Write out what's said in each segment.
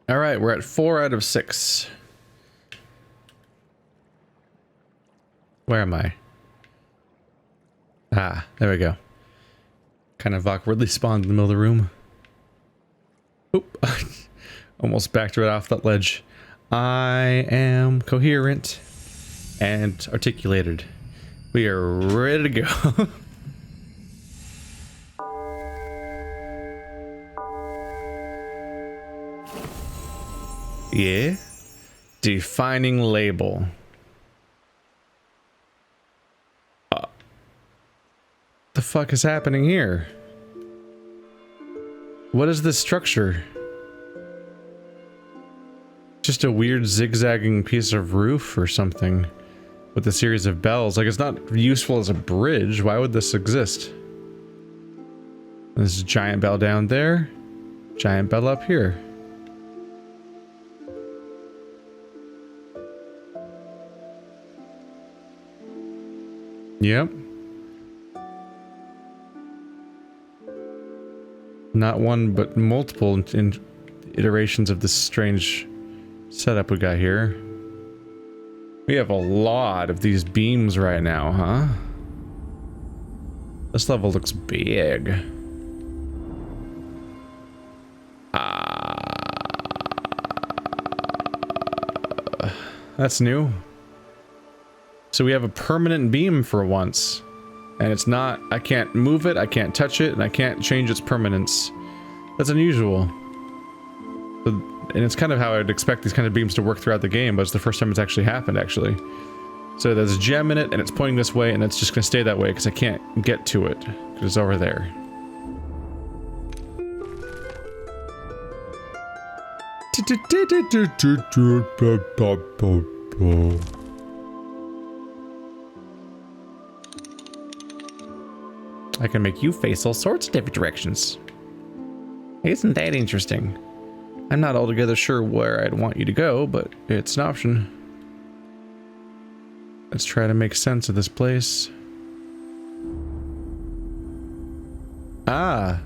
All right, we're at 4 out of 6. Where am I? Ah, there we go. Kind of awkwardly spawned in the middle of the room. Oop. Almost backed right off that ledge. I am coherent and articulated. We are ready to go. Yeah. Defining label. The fuck is happening here? What is this structure? Just a weird zigzagging piece of roof or something with a series of bells. Like, it's not useful as a bridge. Why would this exist? There's a giant bell down there. Giant bell up here. Yep. Not one, but multiple iterations of this strange setup we got here. We have a lot of these beams right now, huh? This level looks big. That's new. So we have a permanent beam for once. And it's not, I can't move it, I can't touch it, and I can't change its permanence. That's unusual. And it's kind of how I'd expect these kind of beams to work throughout the game, but it's the first time it's actually happened, actually. So there's a gem in it, and it's pointing this way, and it's just gonna stay that way, because I can't get to it. Because it's over there. I can make you face all sorts of different directions. Isn't that interesting? I'm not altogether sure where I'd want you to go, but it's an option. Let's try to make sense of this place. Ah,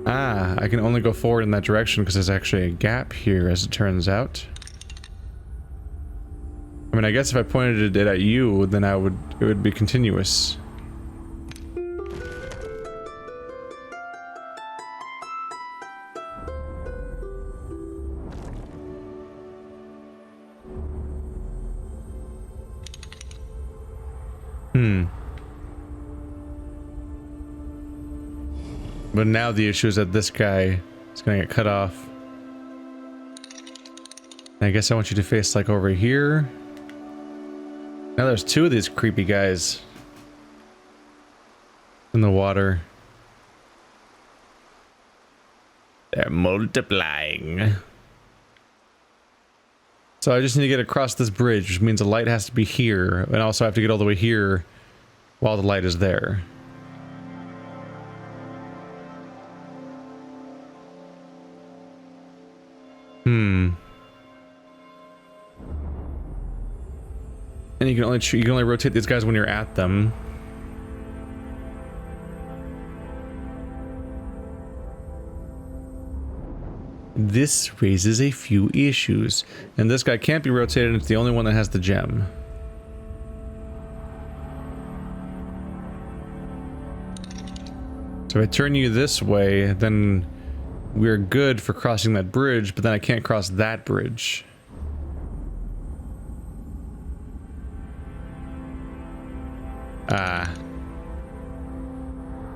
I can only go forward in that direction because there's actually a gap here, as it turns out. I mean, I guess if I pointed it at you, then it would be continuous. But now the issue is that this guy is gonna get cut off. And I guess I want you to face like over here. Now there's 2 of these creepy guys in the water. They're multiplying. So I just need to get across this bridge, which means the light has to be here, and also I have to get all the way here while the light is there. And you can only rotate these guys when you're at them. This raises a few issues. And this guy can't be rotated, and it's the only one that has the gem. So if I turn you this way, then we're good for crossing that bridge, but then I can't cross that bridge.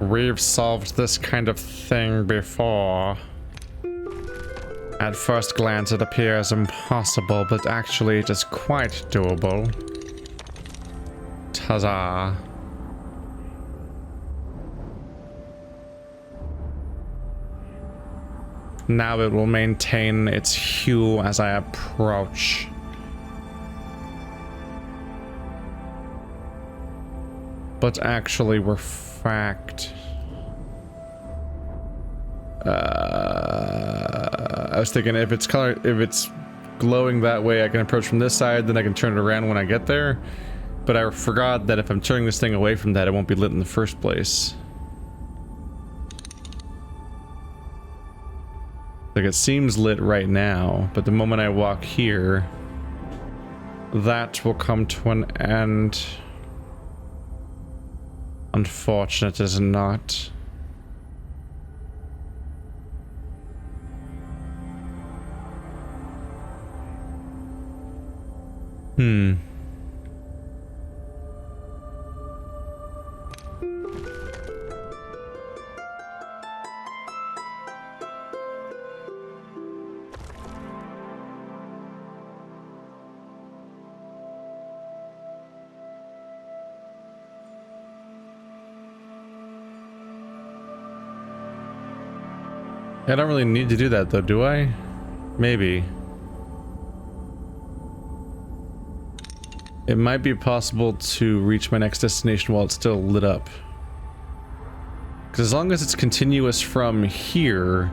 We've solved this kind of thing before. At first glance it appears impossible, but actually it is quite doable. Ta-da. Now it will maintain its hue as I approach. But actually we're fucked. I was thinking if it's glowing that way, I can approach from this side, then I can turn it around when I get there. But I forgot that if I'm turning this thing away from that, it won't be lit in the first place. Like, it seems lit right now, but the moment I walk here, that will come to an end. Unfortunate is it not. I don't really need to do that though, do I? Maybe. It might be possible to reach my next destination while it's still lit up. Because as long as it's continuous from here,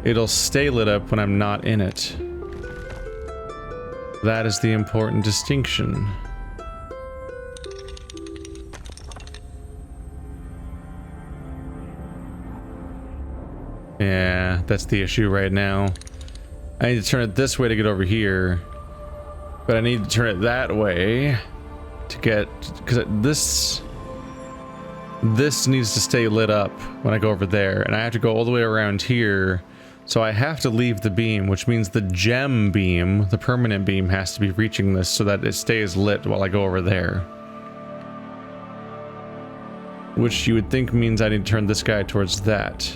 it'll stay lit up when I'm not in it. That is the important distinction. Yeah, that's the issue right now. I need to turn it this way to get over here. But I need to turn it that way to get... because this needs to stay lit up when I go over there. And I have to go all the way around here. So I have to leave the beam, which means the gem beam, the permanent beam, has to be reaching this so that it stays lit while I go over there. Which you would think means I need to turn this guy towards that.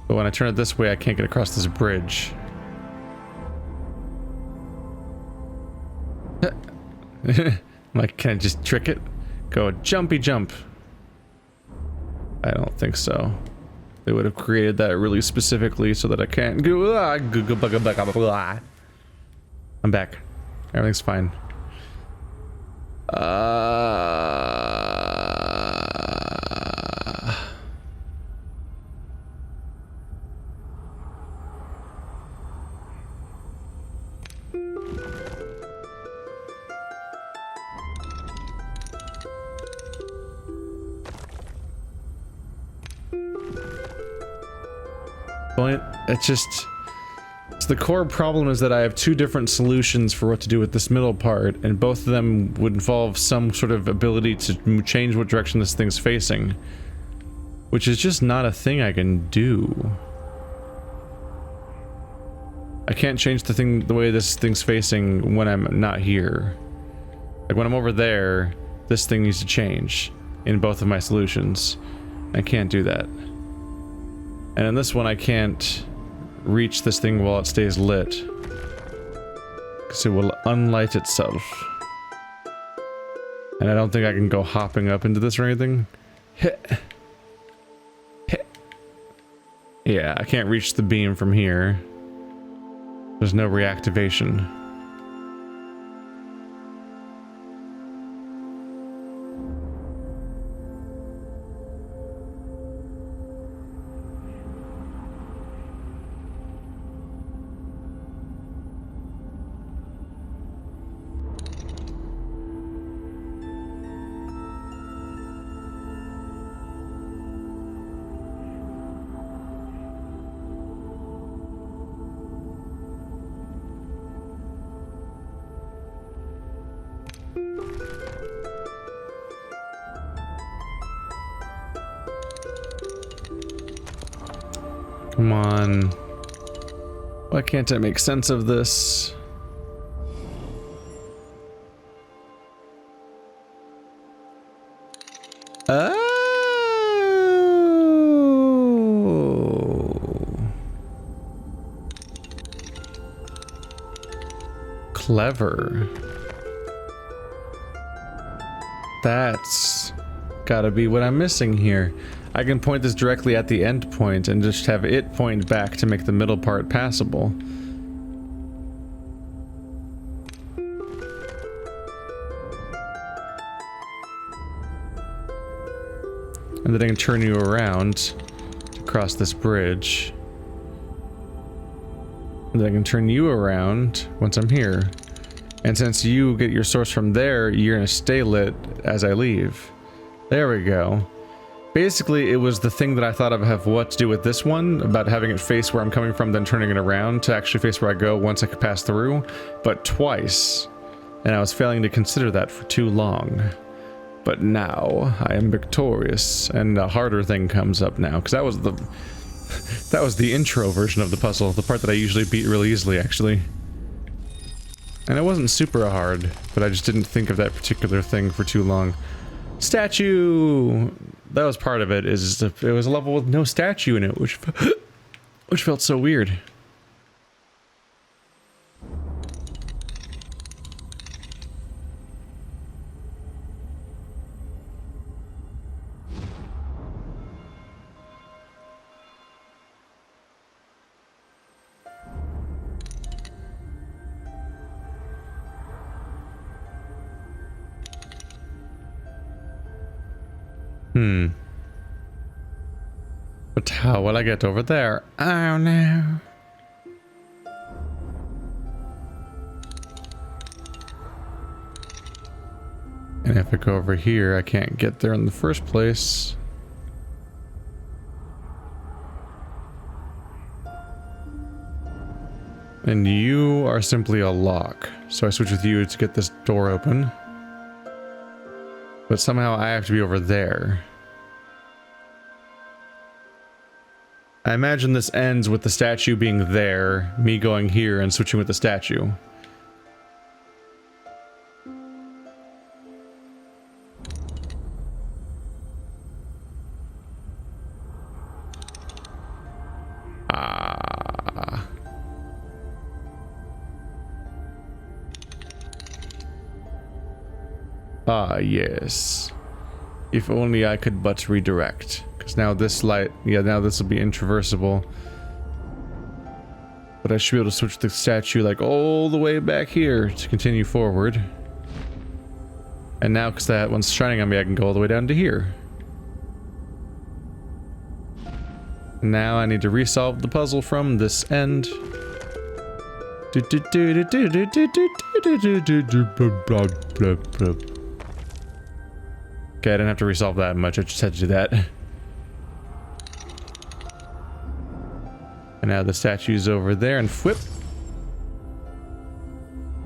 But when I turn it this way, I can't get across this bridge. Like, can I just trick it? Go jumpy jump. I don't think so. They would have created that really specifically so that I can't go. I'm back. Everything's fine. It's the core problem is that I have two different solutions for what to do with this middle part, and both of them would involve some sort of ability to change what direction this thing's facing, which is just not a thing I can do. I can't change the way this thing's facing when I'm not here. Like when I'm over there, this thing needs to change in both of my solutions. I can't do that. And in this one, I can't reach this thing while it stays lit, because it will unlight itself. And I don't think I can go hopping up into this or anything. Yeah, I can't reach the beam from here. There's no reactivation. Come on. Why can't I make sense of this? Oh. Clever. That's gotta be what I'm missing here. I can point this directly at the end point and just have it point back to make the middle part passable. And then I can turn you around to cross this bridge. And then I can turn you around once I'm here. And since you get your source from there, you're gonna stay lit as I leave. There we go. Basically, it was the thing that I thought of have what to do with this one, about having it face where I'm coming from, then turning it around to actually face where I go once I could pass through, but twice. And I was failing to consider that for too long. But now, I am victorious, and a harder thing comes up now, because that was the intro version of the puzzle, the part that I usually beat really easily, actually. And it wasn't super hard, but I just didn't think of that particular thing for too long. Statue! That was part of it, it was a level with no statue in it, which felt so weird. But how will I get over there? Oh no. And if I go over here, I can't get there in the first place. And you are simply a lock. So I switch with you to get this door open. But somehow I have to be over there. I imagine this ends with the statue being there, me going here and switching with the statue. Ah, yes. If only I could but redirect. Because now this light, yeah, now this will be intraversible. But I should be able to switch the statue like all the way back here to continue forward. And now, because that one's shining on me, I can go all the way down to here. Now I need to resolve the puzzle from this end. Okay, I didn't have to resolve that much, I just had to do that. And now the statue's over there and whip.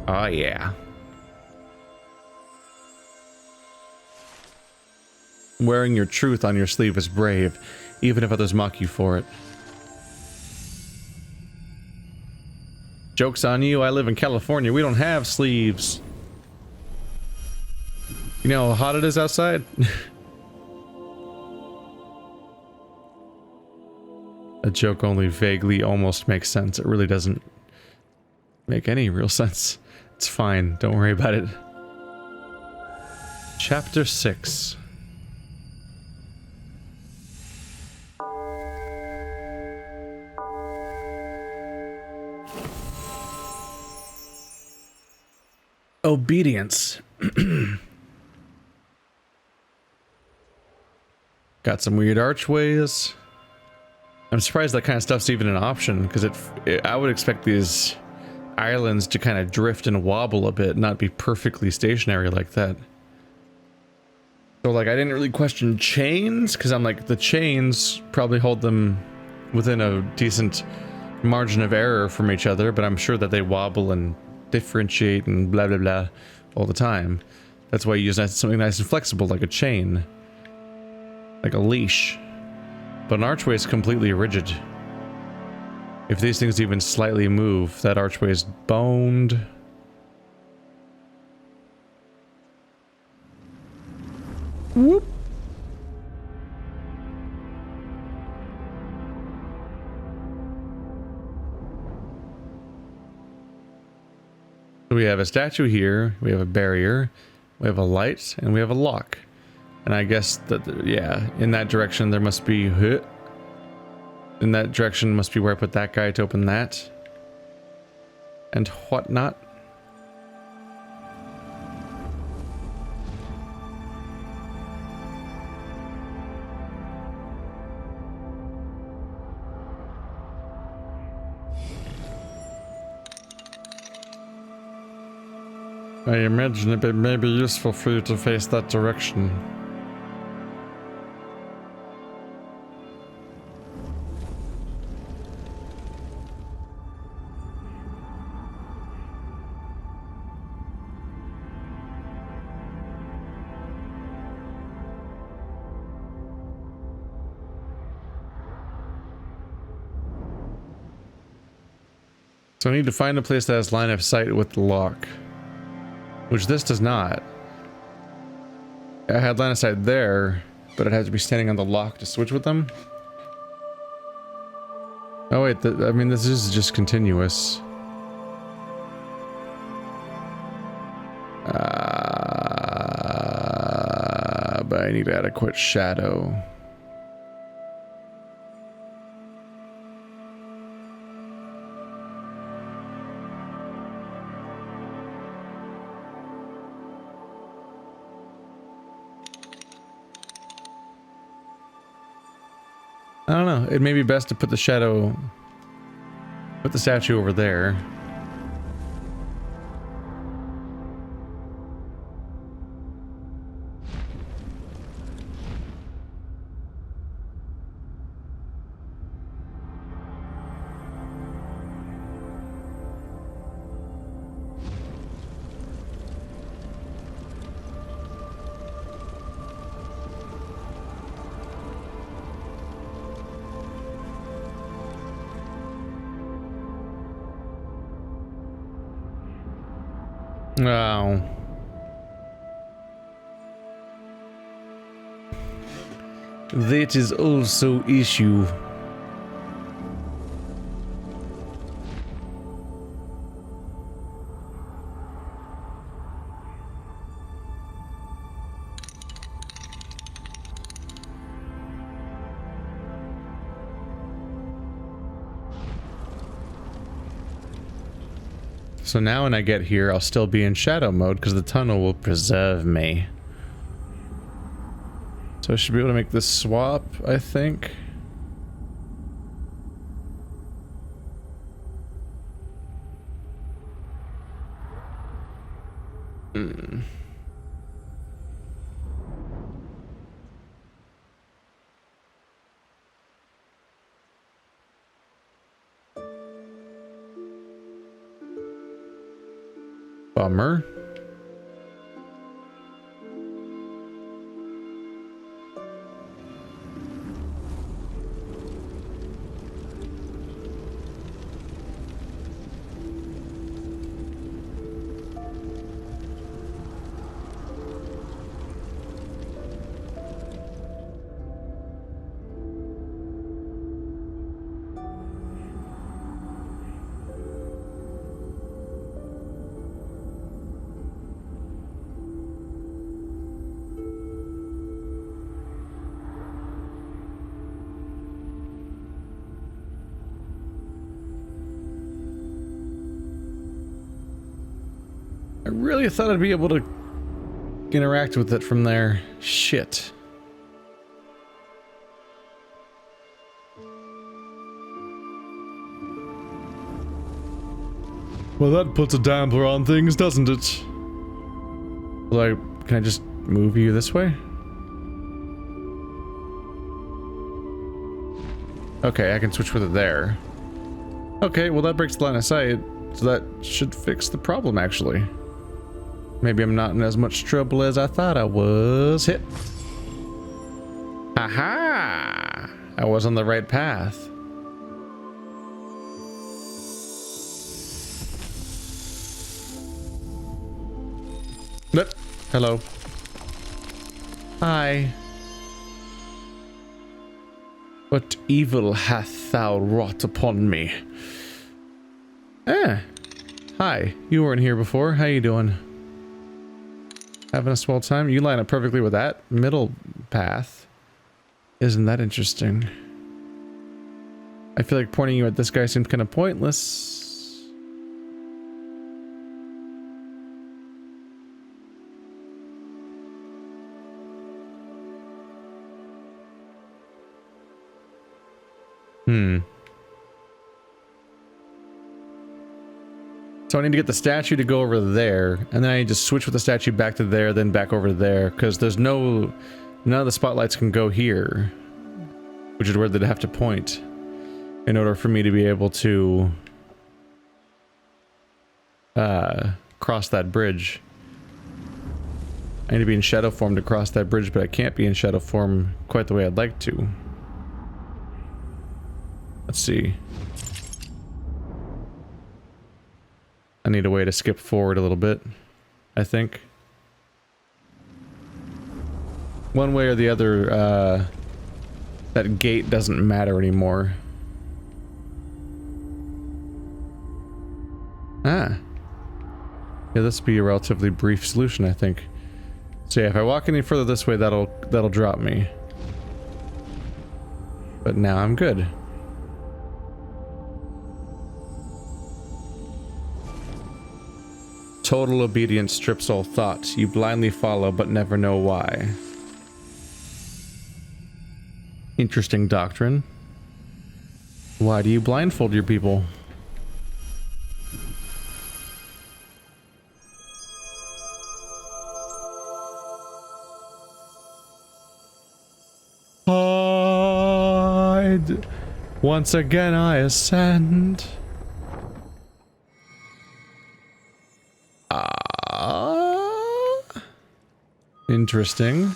Oh yeah. Wearing your truth on your sleeve is brave, even if others mock you for it. Joke's on you, I live in California, we don't have sleeves. You know how hot it is outside? A joke only vaguely almost makes sense. It really doesn't make any real sense. It's fine, don't worry about it. Chapter 6. Obedience. Got some weird archways. I'm surprised that kind of stuff's even an option, because I would expect these islands to kind of drift and wobble a bit, not be perfectly stationary like that. So like I didn't really question chains, because I'm like, the chains probably hold them within a decent margin of error from each other, but I'm sure that they wobble and differentiate and blah blah blah all the time. That's why you use something nice and flexible like a chain. Like a leash. But an archway is completely rigid. If these things even slightly move, that archway is boned. Whoop. So we have a statue here, we have a barrier, we have a light, and we have a lock. And I guess that, yeah, in that direction there must be... In that direction must be where I put that guy to open that. And whatnot. I imagine it may be useful for you to face that direction. So I need to find a place that has line of sight with the lock, which this does not. I had line of sight there, but it has to be standing on the lock to switch with them. Oh wait, I mean this is just continuous. But I need adequate shadow. I don't know. It may be best to put the statue over there. Wow. That is also issue. So now when I get here, I'll still be in shadow mode because the tunnel will preserve me. So I should be able to make this swap, I think. Bummer. I really thought I'd be able to interact with it from there. Shit. Well, that puts a damper on things, doesn't it? Like, can I just move you this way? Okay, I can switch with it there. Okay, well that breaks the line of sight, so that should fix the problem, actually. Maybe I'm not in as much trouble as I thought I was. Hit. Aha! I was on the right path. Look. Hello. Hi. What evil hath thou wrought upon me? Eh. Hi. You weren't here before. How you doing? Having a swell time? You line up perfectly with that middle path. Isn't that interesting? I feel like pointing you at this guy seems kind of pointless. So I need to get the statue to go over there, and then I need to switch with the statue back to there, then back over there, because there's none of the spotlights can go here, which is where they'd have to point in order for me to be able to cross that bridge. I need to be in shadow form to cross that bridge, but I can't be in shadow form quite the way I'd like to. Let's see. I need a way to skip forward a little bit, I think. One way or the other, that gate doesn't matter anymore. Ah. Yeah, this would be a relatively brief solution, I think. So yeah, if I walk any further this way, that'll drop me. But now I'm good. Total obedience strips all thought. You blindly follow, but never know why. Interesting doctrine. Why do you blindfold your people? Hide. Once again I ascend. Interesting.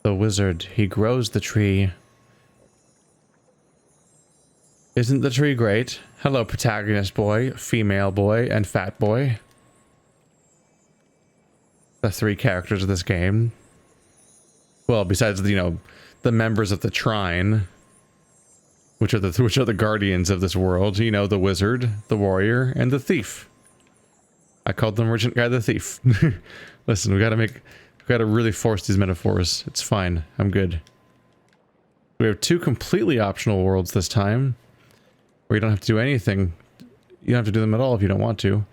The wizard, he grows the tree. Isn't the tree great? Hello, protagonist boy, female boy, and fat boy. The three characters of this game. Well, besides, you know, the members of the Trine, which are the guardians of this world. You know, the wizard, the warrior, and the thief. I called the merchant guy the thief. Listen, we gotta really force these metaphors. It's fine. I'm good. We have two completely optional worlds this time, where you don't have to do anything. You don't have to do them at all if you don't want to,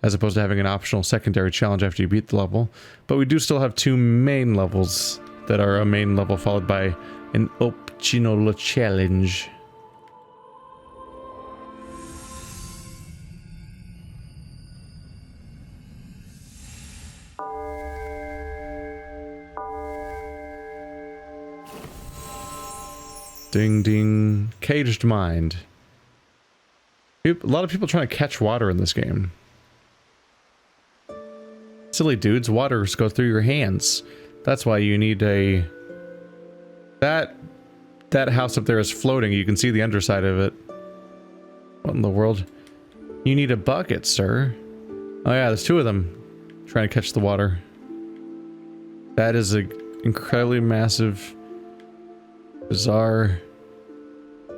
as opposed to having an optional secondary challenge after you beat the level. But we do still have two main levels that are a main level followed by an optional challenge. Ding ding. Caged mind. A lot of people trying to catch water in this game. Silly dudes, waters go through your hands. That's why you need a... That house up there is floating. You can see the underside of it. What in the world? You need a bucket, sir. Oh yeah, there's two of them trying to catch the water. That is an incredibly massive, bizarre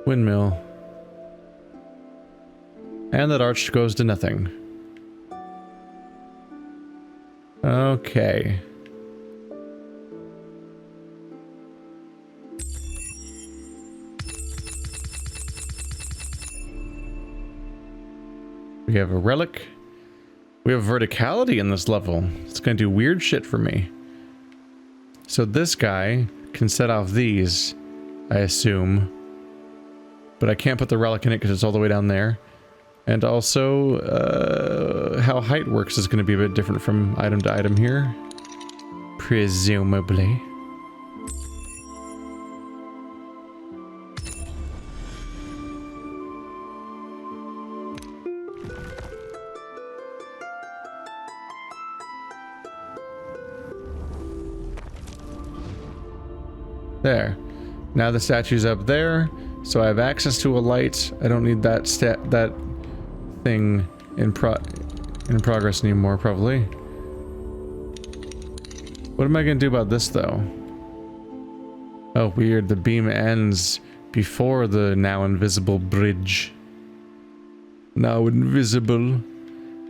windmill. And that arch goes to nothing. Okay. We have a relic. We have verticality in this level. It's gonna do weird shit for me. So this guy can set off these, I assume. But I can't put the relic in it because it's all the way down there. And also, how height works is going to be a bit different from item to item here. Presumably. There. Now the statue's up there, so I have access to a light. I don't need that thing in progress anymore, probably. What am I gonna do about this, though? Oh, weird. The beam ends before the now invisible bridge. Now invisible.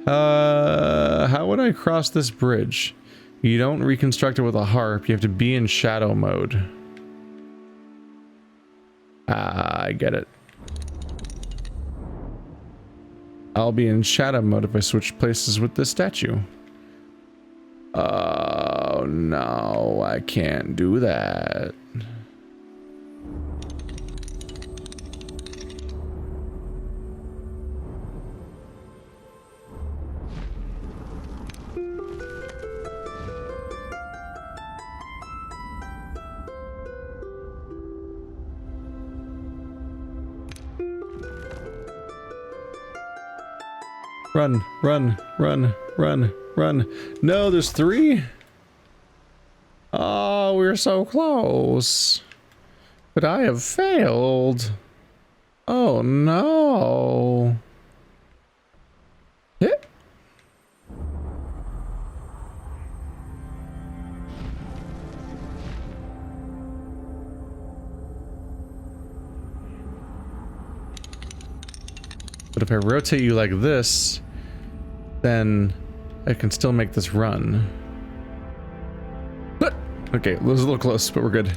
How would I cross this bridge? You don't reconstruct it with a harp. You have to be in shadow mode. Ah, I get it. I'll be in shadow mode if I switch places with this statue. Oh no, I can't do that. Run, run, run, run, run. No, there's three? Oh, we're so close. But I have failed. Oh no. Hit. But if I rotate you like this, then I can still make this run. Okay, it was a little close, but we're good.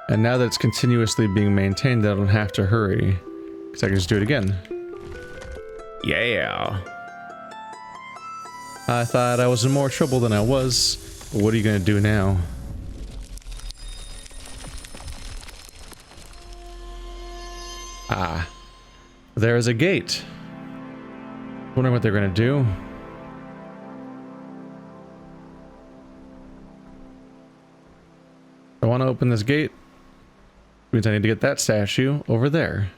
And now that it's continuously being maintained, I don't have to hurry. Because I can just do it again. Yeah! I thought I was in more trouble than I was. But what are you gonna do now? Ah. There is a gate. Wondering what they're gonna do. I want to open this gate. Means I need to get that statue over there.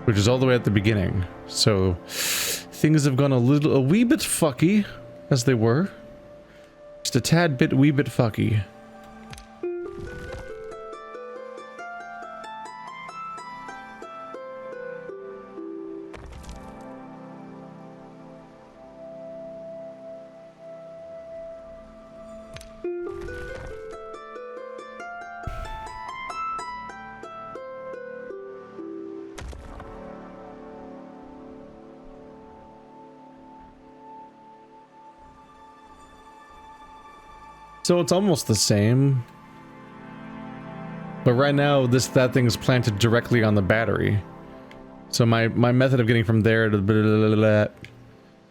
Which is all the way at the beginning. So things have gone a wee bit fucky, as they were. Just a tad bit, wee bit fucky. So it's almost the same. But right now, that thing is planted directly on the battery. So my method of getting from there to blah, blah, blah, blah,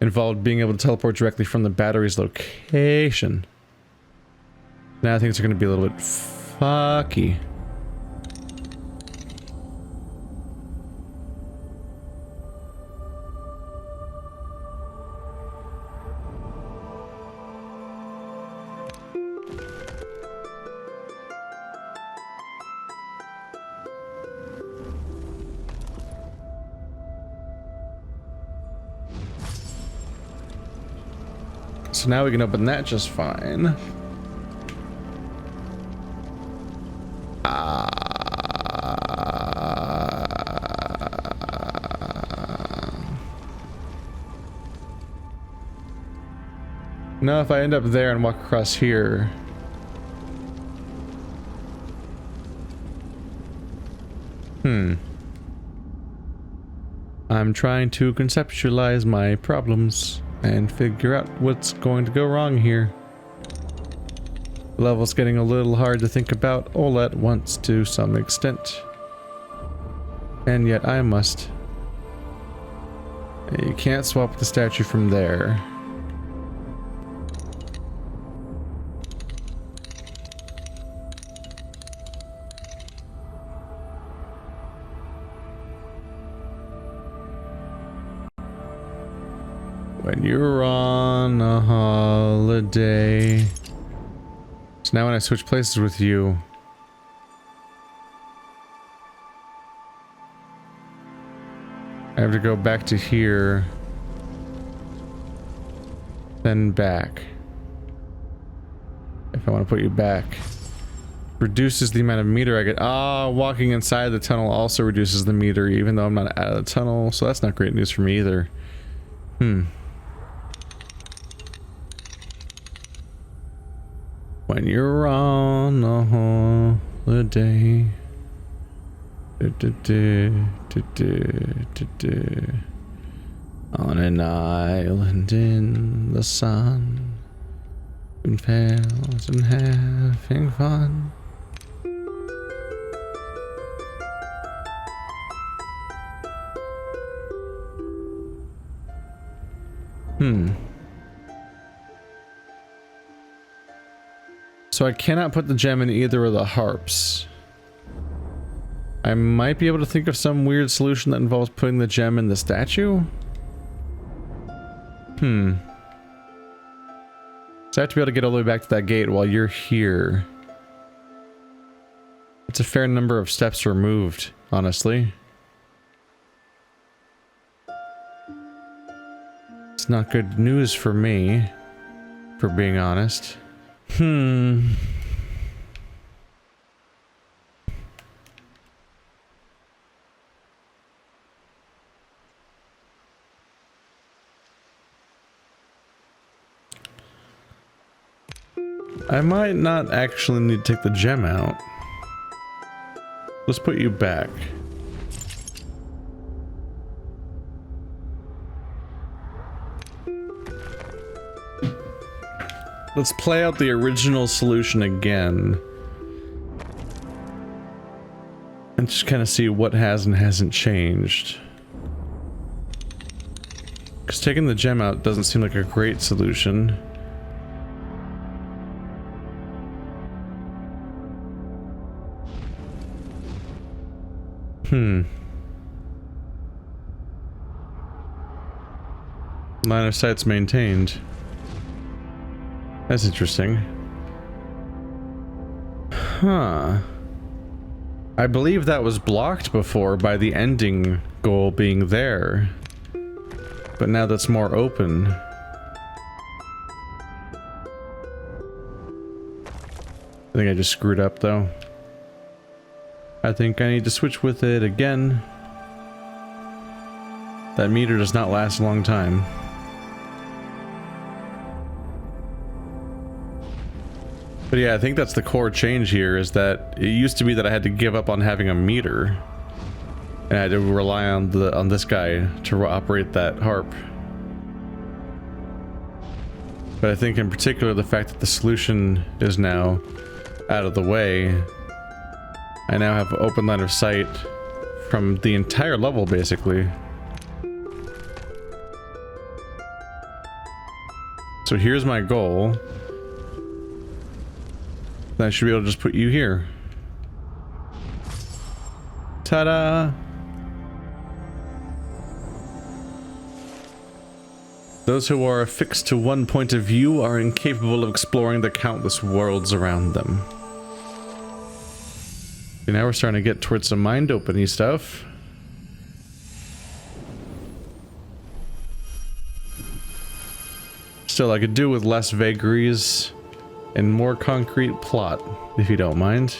involved being able to teleport directly from the battery's location. Now things are going to be a little bit fucky. So now we can open that just fine. Now if I end up there and walk across here... I'm trying to conceptualize my problems and figure out what's going to go wrong here. The level's getting a little hard to think about all at once to some extent. And yet I must. You can't swap the statue from there. When you're on a holiday. So now when I switch places with you, I have to go back to here, then back. If I want to put you back. Reduces the amount of meter I get. Ah, walking inside the tunnel also reduces the meter, even though I'm not out of the tunnel, so that's not great news for me either. When you're on a holiday, on an island in the sun, and fails and having fun. So I cannot put the gem in either of the harps. I might be able to think of some weird solution that involves putting the gem in the statue? So I have to be able to get all the way back to that gate while you're here. It's a fair number of steps removed, honestly. It's not good news for me, for being honest. I might not actually need to take the gem out. Let's put you back. Let's play out the original solution again. And just kind of see what has and hasn't changed. Because taking the gem out doesn't seem like a great solution. Line of sight's maintained. That's interesting. Huh. I believe that was blocked before by the ending goal being there. But now that's more open. I think I just screwed up though. I think I need to switch with it again. That meter does not last a long time. But yeah, I think that's the core change here, is that it used to be that I had to give up on having a meter. And I had to rely on this guy to operate that harp. But I think in particular the fact that the solution is now out of the way, I now have open line of sight from the entire level basically. So here's my goal. Then I should be able to just put you here. Ta-da! Those who are affixed to one point of view are incapable of exploring the countless worlds around them. Okay, now we're starting to get towards some mind-opening stuff. Still, I could do with less vagaries and more concrete plot, if you don't mind.